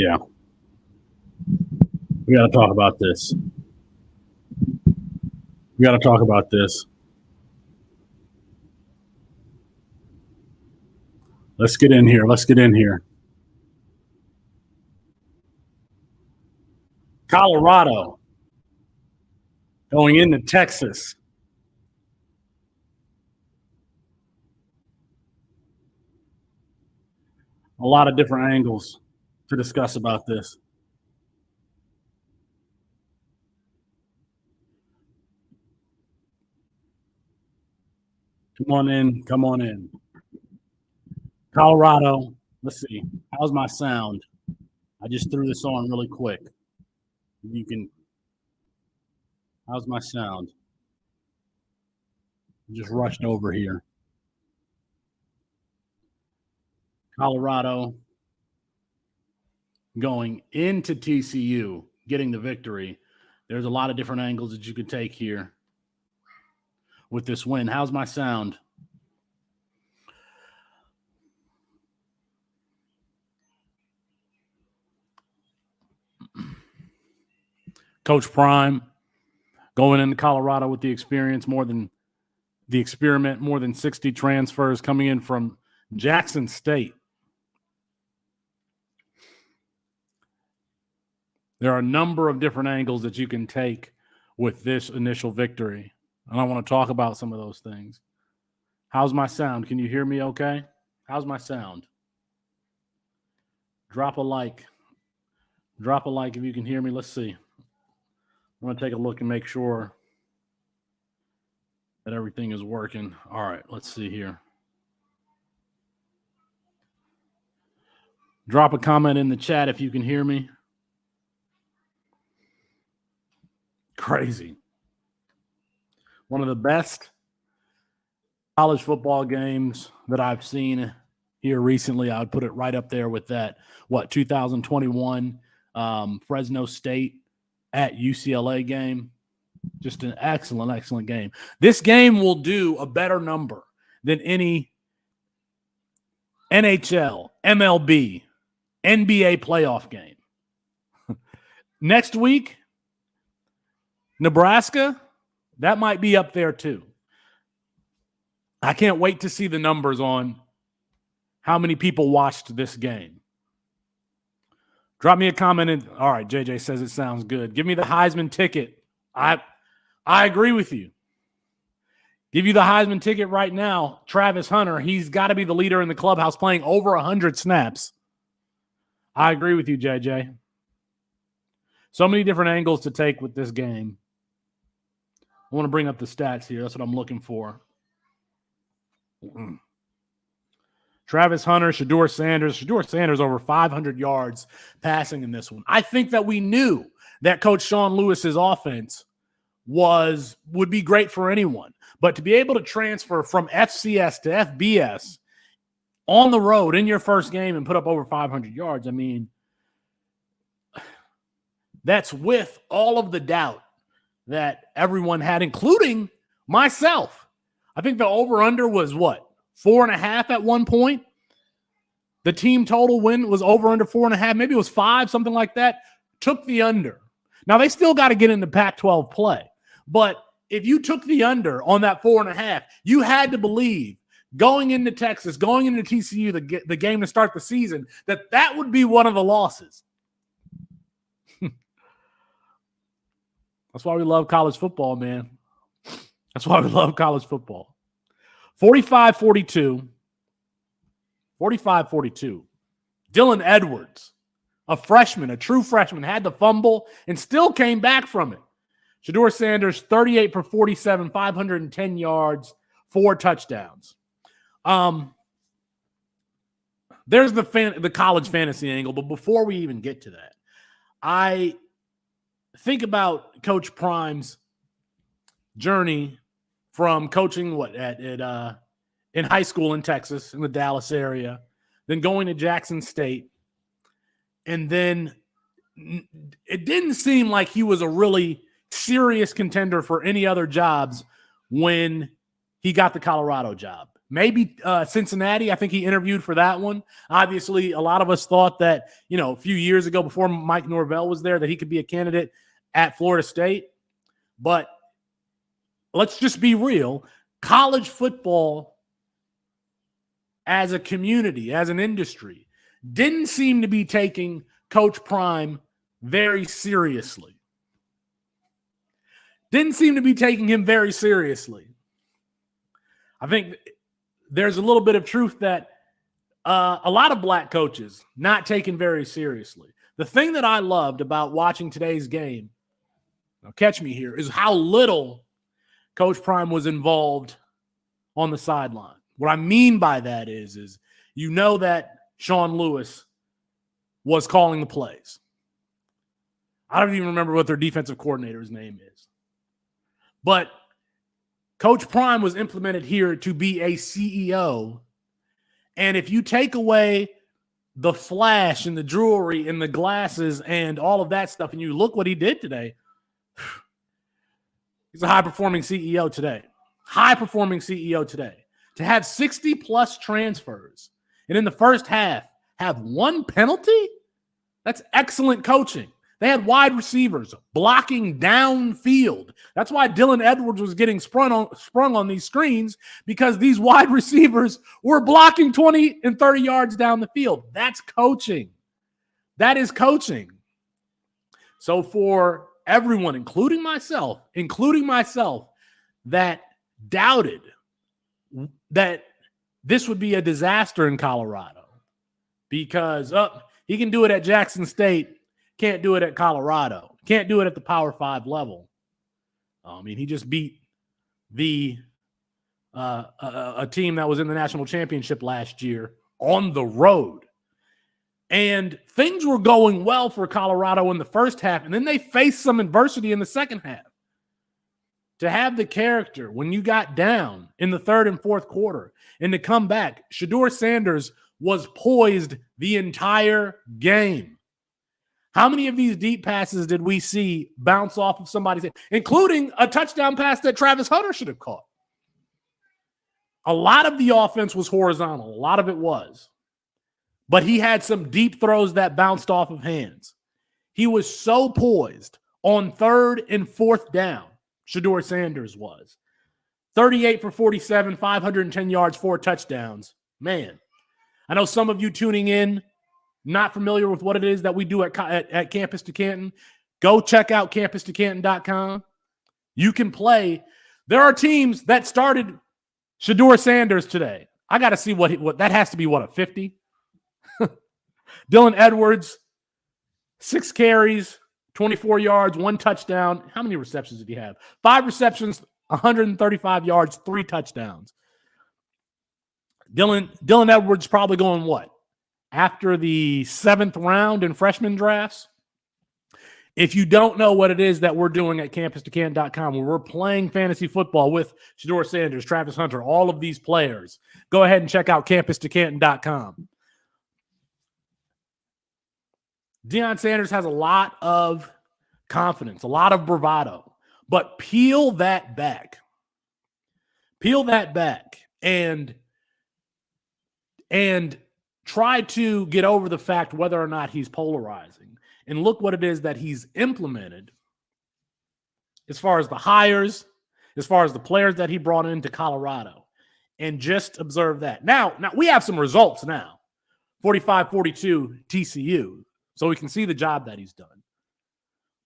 Yeah. We got to talk about this. We got to talk about this. Let's get in here. Let's get in here. Colorado going into Texas. A lot of different angles to discuss about this. Come on in. Come on in. Colorado. Let's see. How's my sound? I just threw this on really quick. You can. How's my sound? Just rushed over here. Colorado going into TCU, getting the victory. There's a lot of different angles that you could take here with this win. How's my sound? Coach Prime going into Colorado with the experience, more than 60 transfers coming in from Jackson State. There are a number of different angles that you can take with this initial victory. And I want to talk about some of those things. How's my sound? Can you hear me okay? How's my sound? Drop a like. Drop a like if you can hear me. Let's see. I'm going to take a look and make sure that everything is working. All right, let's see here. Drop a comment in the chat if you can hear me. Crazy. One of the best college football games that I've seen here recently. I would put it right up there with that, 2021 Fresno State at UCLA game. Just an excellent, excellent game. This game will do a better number than any NHL, MLB, NBA playoff game. Next week, Nebraska, that might be up there too. I can't wait to see the numbers on how many people watched this game. Drop me a comment in. All right, JJ says it sounds good. Give me the Heisman ticket. I agree with you. Give you the Heisman ticket right now. Travis Hunter, he's got to be the leader in the clubhouse playing over 100 snaps. I agree with you, JJ. So many different angles to take with this game. I want to bring up the stats here. That's what I'm looking for. Travis Hunter, Shedeur Sanders over 500 yards passing in this one. I think that we knew that Coach Sean Lewis's offense would be great for anyone. But to be able to transfer from FCS to FBS on the road in your first game and put up over 500 yards, I mean, that's with all of the doubt that everyone had, including myself. I think the over-under was 4.5 at one point. The team total win was over under 4.5. Maybe it was 5, something like that. Took the under. Now, they still got to get into Pac-12 play. But if you took the under on that 4.5, you had to believe going into Texas, going into TCU, the game to start the season, that would be one of the losses. That's why we love college football, man. That's why we love college football. 45-42. 45-42. Dylan Edwards, a freshman, a true freshman, had the fumble and still came back from it. Shedeur Sanders, 38 for 47, 510 yards, 4 touchdowns. There's the college fantasy angle, but before we even get to that, I think about Coach Prime's journey from coaching in high school in Texas, in the Dallas area, then going to Jackson State, and then it didn't seem like he was a really serious contender for any other jobs when he got the Colorado job. Maybe Cincinnati. I think he interviewed for that one. Obviously, a lot of us thought that, a few years ago before Mike Norvell was there, that he could be a candidate at Florida State. But let's just be real. College football as a community, as an industry, didn't seem to be taking Coach Prime very seriously. Didn't seem to be taking him very seriously. I think there's a little bit of truth that a lot of black coaches not taken very seriously. The thing that I loved about watching today's game, now catch me here, is how little Coach Prime was involved on the sideline. What I mean by that is that Sean Lewis was calling the plays. I don't even remember what their defensive coordinator's name is. But Coach Prime was implemented here to be a CEO. And if you take away the flash and the jewelry and the glasses and all of that stuff, and you look what he did today, he's a high-performing CEO today. High-performing CEO today. To have 60-plus transfers and in the first half have one penalty, that's excellent coaching. They had wide receivers blocking downfield. That's why Dylan Edwards was getting sprung on these screens, because these wide receivers were blocking 20 and 30 yards down the field. That's coaching. That is coaching. So for everyone, including myself, that doubted that this would be a disaster in Colorado because he can do it at Jackson State, can't do it at Colorado, can't do it at the Power 5 level. He just beat a team that was in the national championship last year on the road. And things were going well for Colorado in the first half, and then they faced some adversity in the second half. To have the character when you got down in the third and fourth quarter and to come back, Shedeur Sanders was poised the entire game. How many of these deep passes did we see bounce off of somebody's head, including a touchdown pass that Travis Hunter should have caught? A lot of the offense was horizontal. A lot of it was. But he had some deep throws that bounced off of hands. He was so poised on third and fourth down. Shedeur Sanders was 38 for 47, 510 yards, 4 touchdowns. Man, I know some of you tuning in not familiar with what it is that we do at Campus to Canton. Go check out campustocanton.com. You can play. There are teams that started Shedeur Sanders today. I got to see what that has to be. What, a 50? Dylan Edwards, 6 carries, 24 yards, 1 touchdown. How many receptions did he have? 5 receptions, 135 yards, 3 touchdowns. Dylan Edwards probably going what? After the 7th round in freshman drafts? If you don't know what it is that we're doing at campustocanton.com, where we're playing fantasy football with Shedeur Sanders, Travis Hunter, all of these players, go ahead and check out campustocanton.com. Deion Sanders has a lot of confidence, a lot of bravado, but peel that back. Peel that back and try to get over the fact whether or not he's polarizing. And look what it is that he's implemented as far as the hires, as far as the players that he brought into Colorado. And just observe that. Now we have some results now. 45-42 TCU. So we can see the job that he's done.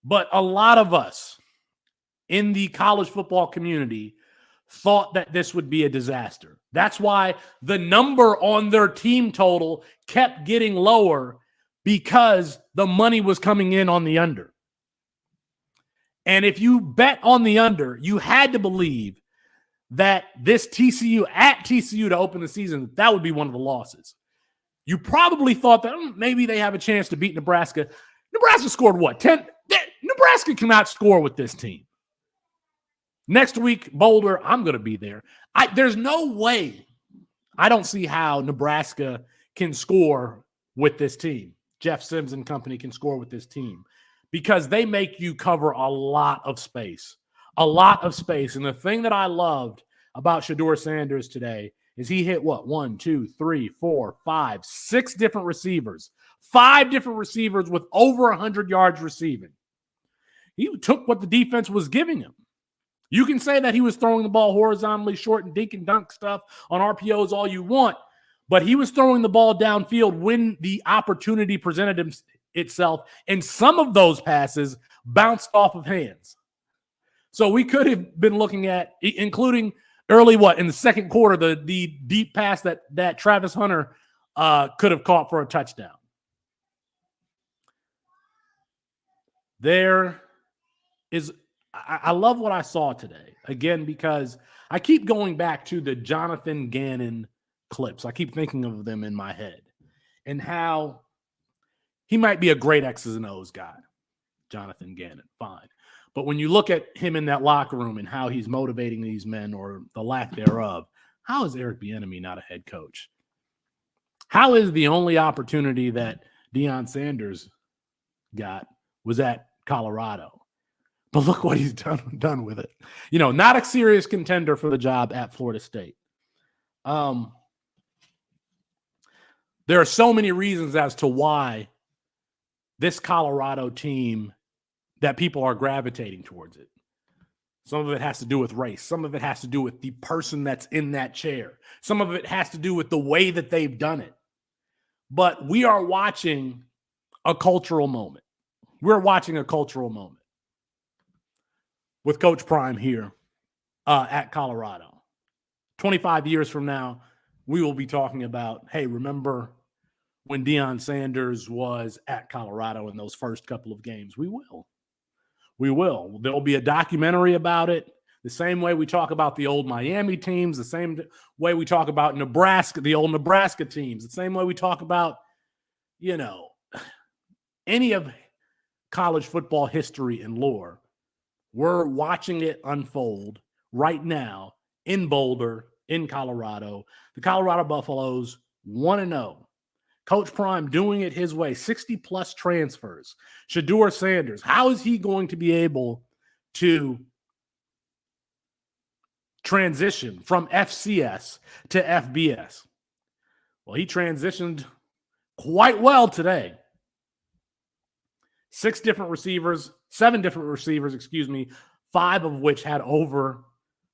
But a lot of us in the college football community thought that this would be a disaster. That's why the number on their team total kept getting lower, because the money was coming in on the under. And if you bet on the under, you had to believe that this TCU to open the season, that would be one of the losses. You probably thought that maybe they have a chance to beat Nebraska. Nebraska scored what? 10? Nebraska cannot score with this team. Next week, Boulder, I'm going to be there. There's no way. I don't see how Nebraska can score with this team. Jeff Sims and company can score with this team, because they make you cover a lot of space. A lot of space. And the thing that I loved about Shedeur Sanders today is he hit what? 1, 2, 3, 4, 5, 6 different receivers. 5 different receivers with over 100 yards receiving. He took what the defense was giving him. You can say that he was throwing the ball horizontally, short and dink and dunk stuff on RPOs all you want, but he was throwing the ball downfield when the opportunity presented itself, and some of those passes bounced off of hands. So we could have been looking at, including early in the second quarter, the deep pass that Travis Hunter could have caught for a touchdown. There is, I love what I saw today, again, because I keep going back to the Jonathan Gannon clips. I keep thinking of them in my head and how he might be a great X's and O's guy, Jonathan Gannon, fine. But when you look at him in that locker room and how he's motivating these men, or the lack thereof, how is Eric Bieniemy not a head coach? How is the only opportunity that Deion Sanders got was at Colorado? But look what he's done with it. You know, not a serious contender for the job at Florida State. There are so many reasons as to why this Colorado team, that people are gravitating towards it. Some of it has to do with race. Some of it has to do with the person that's in that chair. Some of it has to do with the way that they've done it. But we are watching a cultural moment. We're watching a cultural moment with Coach Prime here at Colorado. 25 years from now, we will be talking about, hey, remember when Deion Sanders was at Colorado in those first couple of games? We will. We will. There'll be a documentary about it, the same way we talk about the old Miami teams, the same way we talk about Nebraska, the old Nebraska teams, the same way we talk about, you know, any of college football history and lore. We're watching it unfold right now in Boulder, in Colorado. The Colorado Buffaloes 1-0. Coach Prime doing it his way, 60-plus transfers. Shedeur Sanders, how is he going to be able to transition from FCS to FBS? Well, he transitioned quite well today. 7 different receivers, 5 of which had over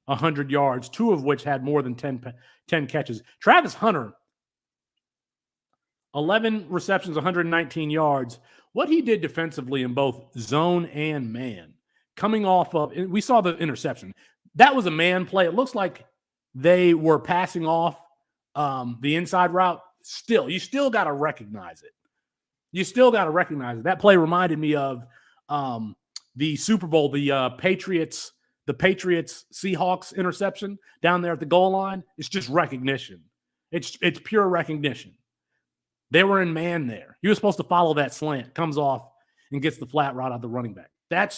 100 yards, 2 of which had more than 10 catches. Travis Hunter, 11 receptions, 119 yards. What he did defensively in both zone and man, coming off of, we saw the interception. That was a man play. It looks like they were passing off the inside route. You still got to recognize it. That play reminded me of the Super Bowl, the Patriots Seahawks interception down there at the goal line. It's just recognition. It's pure recognition. They were in man there. He was supposed to follow that slant, comes off and gets the flat route out the running back. That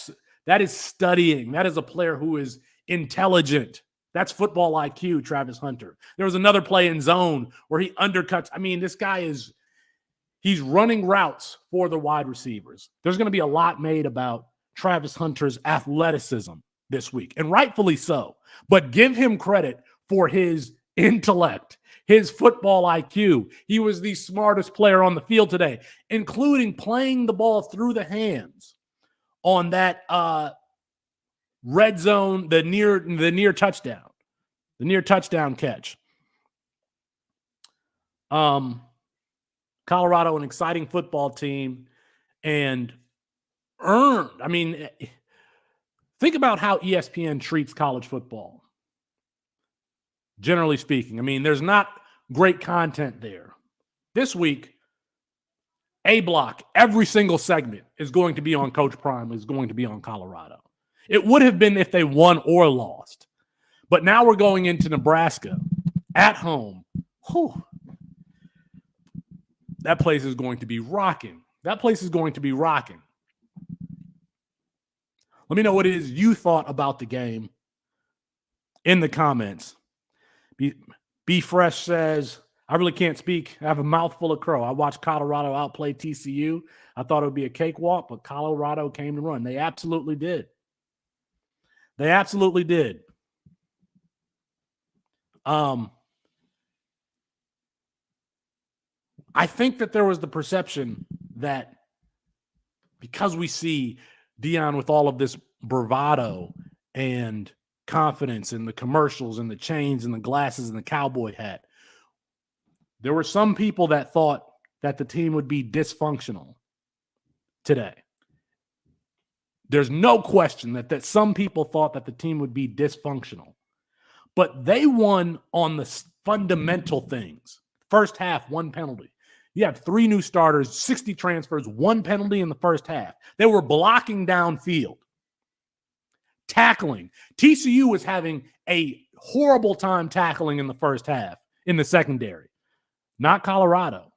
is studying. That is a player who is intelligent. That's football IQ, Travis Hunter. There was another play in zone where he undercuts. I mean, this guy he's running routes for the wide receivers. There's going to be a lot made about Travis Hunter's athleticism this week, and rightfully so. But give him credit for his intellect, his football IQ. He was the smartest player on the field today, including playing the ball through the hands on that red zone, the near touchdown catch. Colorado, an exciting football team, and earned. I mean, think about how ESPN treats college football. Generally speaking, I mean, there's not great content there. This week, A Block, every single segment is going to be on Coach Prime, is going to be on Colorado. It would have been if they won or lost. But now we're going into Nebraska at home. Whew. That place is going to be rocking. Let me know what it is you thought about the game in the comments. Be Fresh says, I really can't speak. I have a mouthful of crow. I watched Colorado outplay TCU. I thought it would be a cakewalk, but Colorado came to run. They absolutely did. I think that there was the perception that because we see Deion with all of this bravado and confidence and the commercials and the chains and the glasses and the cowboy hat, there were some people that thought that the team would be dysfunctional today. There's no question that some people thought that the team would be dysfunctional. But they won on the fundamental things. First half, one penalty. You have 3 new starters, 60 transfers, 1 penalty in the first half. They were blocking downfield. Tackling. TCU was having a horrible time tackling in the first half in the secondary. Not Colorado.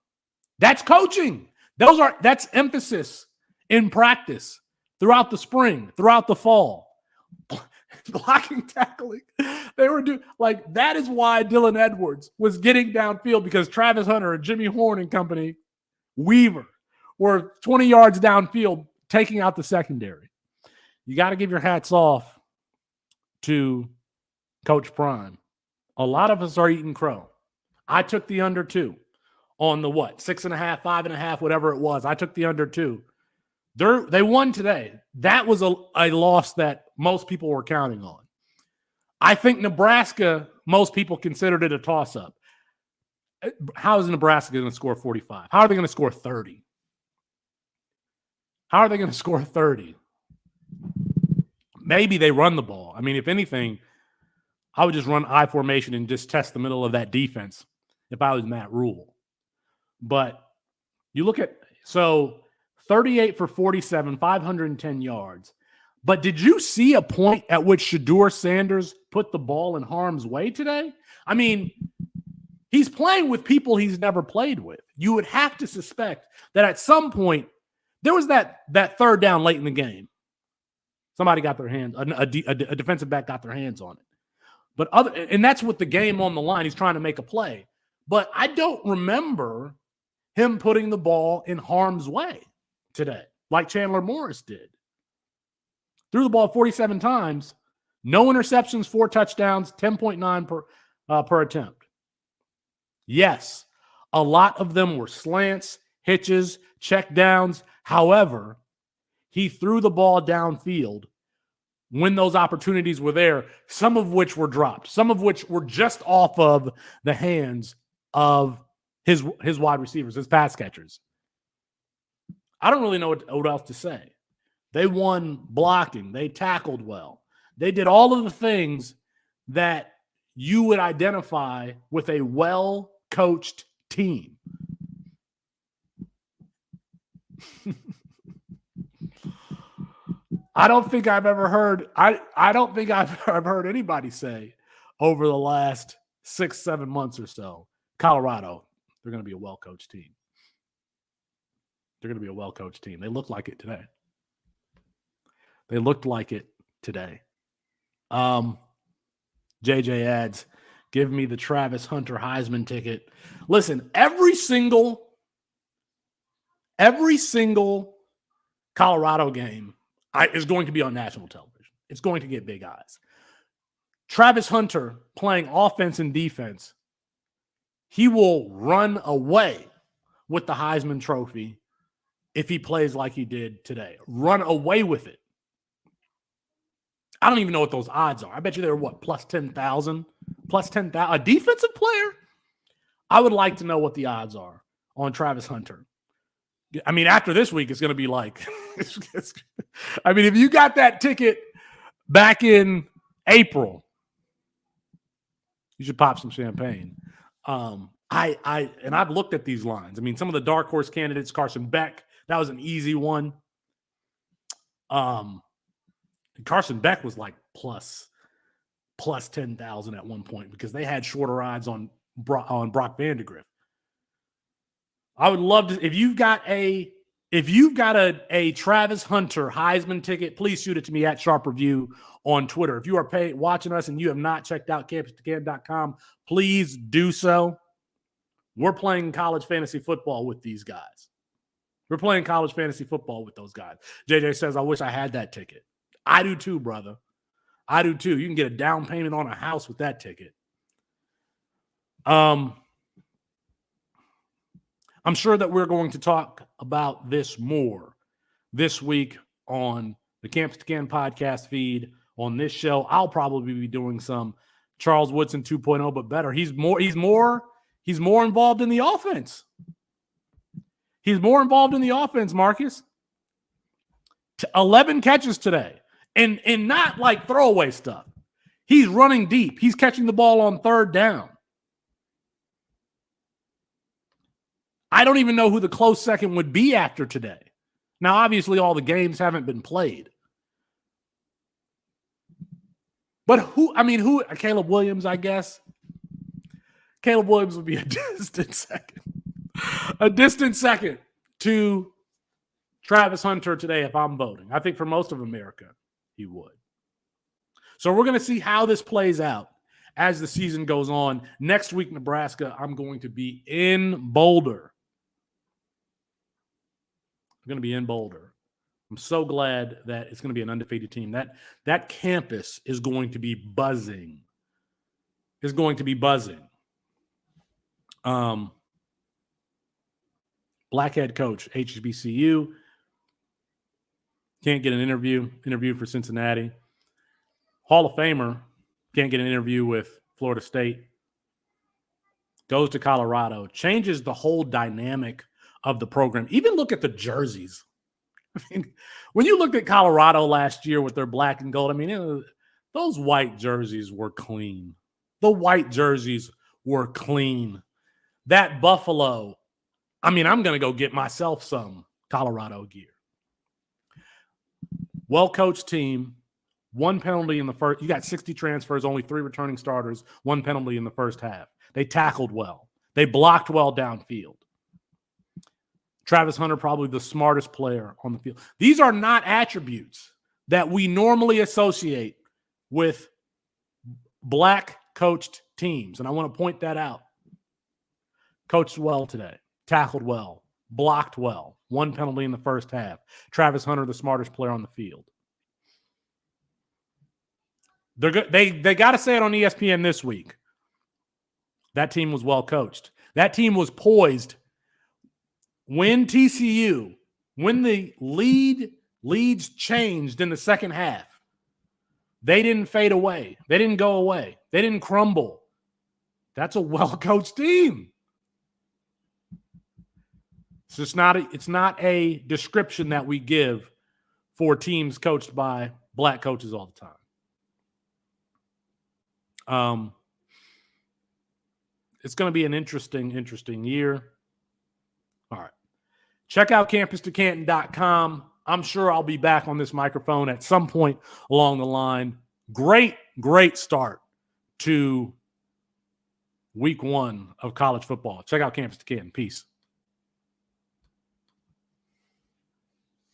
That's coaching. That's emphasis in practice throughout the spring, throughout the fall. Blocking, tackling. They were doing like that is why Dylan Edwards was getting downfield, because Travis Hunter and Jimmy Horn and company, Weaver, were 20 yards downfield taking out the secondary. You got to give your hats off to Coach Prime. A lot of us are eating crow. I took the under 2 on the 6.5, 5.5, whatever it was. I took the under 2. They won today. That was a loss that most people were counting on. I think Nebraska, most people considered it a toss-up. How is Nebraska going to score 45? How are they going to score 30? How are they going to score 30? Maybe they run the ball. I mean, if anything, I would just run I formation and just test the middle of that defense if I was Matt Rule. But you look at, 38 for 47, 510 yards. But did you see a point at which Shedeur Sanders put the ball in harm's way today? I mean, he's playing with people he's never played with. You would have to suspect that at some point there was that third down late in the game. Somebody got their hands, a defensive back got their hands on it. And that's with the game on the line. He's trying to make a play. But I don't remember him putting the ball in harm's way today, like Chandler Morris did. Threw the ball 47 times, no interceptions, 4 touchdowns, 10.9 per attempt. Yes, a lot of them were slants, hitches, check downs. However, he threw the ball downfield when those opportunities were there, some of which were dropped, some of which were just off of the hands of his wide receivers, his pass catchers. I don't really know what else to say. They won blocking. They tackled well. They did all of the things that you would identify with a well-coached team. I don't think I've ever heard anybody say over the last 6-7 months or so, Colorado, they're going to be a well-coached team. They're going to be a well-coached team. They look like it today. They looked like it today. JJ adds, give me the Travis Hunter Heisman ticket. Listen, every single Colorado game is going to be on national television. It's going to get big eyes. Travis Hunter playing offense and defense, he will run away with the Heisman Trophy if he plays like he did today. Run away with it. I don't even know what those odds are. I bet you they're plus 10,000? Plus 10,000. A defensive player? I would like to know what the odds are on Travis Hunter. I mean, after this week, it's going to be like, I mean, if you got that ticket back in April, you should pop some champagne. I've looked at these lines. I mean, some of the dark horse candidates, Carson Beck, that was an easy one. Carson Beck was like plus 10,000 at one point because they had shorter odds on Brock Vandagriff. I would love to, if you've got a Travis Hunter Heisman ticket, please shoot it to me at Sharp Review on Twitter. If you are watching us and you have not checked out campus2can.com, please do so. We're playing college fantasy football with these guys. We're playing college fantasy football with those guys. JJ says, I wish I had that ticket. I do too, brother. I do too. You can get a down payment on a house with that ticket. I'm sure that we're going to talk about this more this week on the Campus to Canton podcast feed. On this show, I'll probably be doing some Charles Woodson 2.0, but better. He's more involved in the offense. He's more involved in the offense, Marcus. 11 catches today. And not like throwaway stuff. He's running deep. He's catching the ball on third down. I don't even know who the close second would be after today. Now, obviously, all the games haven't been played. But who, Caleb Williams, I guess. Caleb Williams would be a distant second. A distant second to Travis Hunter today if I'm voting. I think for most of America, he would. So we're going to see how this plays out as the season goes on. Next week, Nebraska, I'm going to be in Boulder. I'm going to be in Boulder. I'm so glad that it's going to be an undefeated team. That campus is going to be buzzing. Is going to be buzzing. Black head coach, HBCU. Can't get an interview for Cincinnati. Hall of Famer, can't get an interview with Florida State. Goes to Colorado. Changes the whole dynamic of the program. Even look at the jerseys. I mean, when you looked at Colorado last year with their black and gold, those white jerseys were clean. The white jerseys were clean. That Buffalo, I'm going to go get myself some Colorado gear. Well-coached team, one penalty in the first. You got 60 transfers, only 3 returning starters, 1 penalty in the first half. They tackled well. They blocked well downfield. Travis Hunter, probably the smartest player on the field. These are not attributes that we normally associate with black coached teams. And I want to point that out. Coached well today. Tackled well. Blocked well. 1 penalty in the first half. Travis Hunter, the smartest player on the field. They got to say it on ESPN this week. That team was well coached. That team was poised. When the leads changed in the second half, they didn't fade away. They didn't go away. They didn't crumble. That's a well-coached team. It's not a description that we give for teams coached by black coaches all the time. It's going to be an interesting year. All right. Check out campustocanton.com. I'm sure I'll be back on this microphone at some point along the line. Great start to week 1 of college football. Check out Campus to Canton. Peace.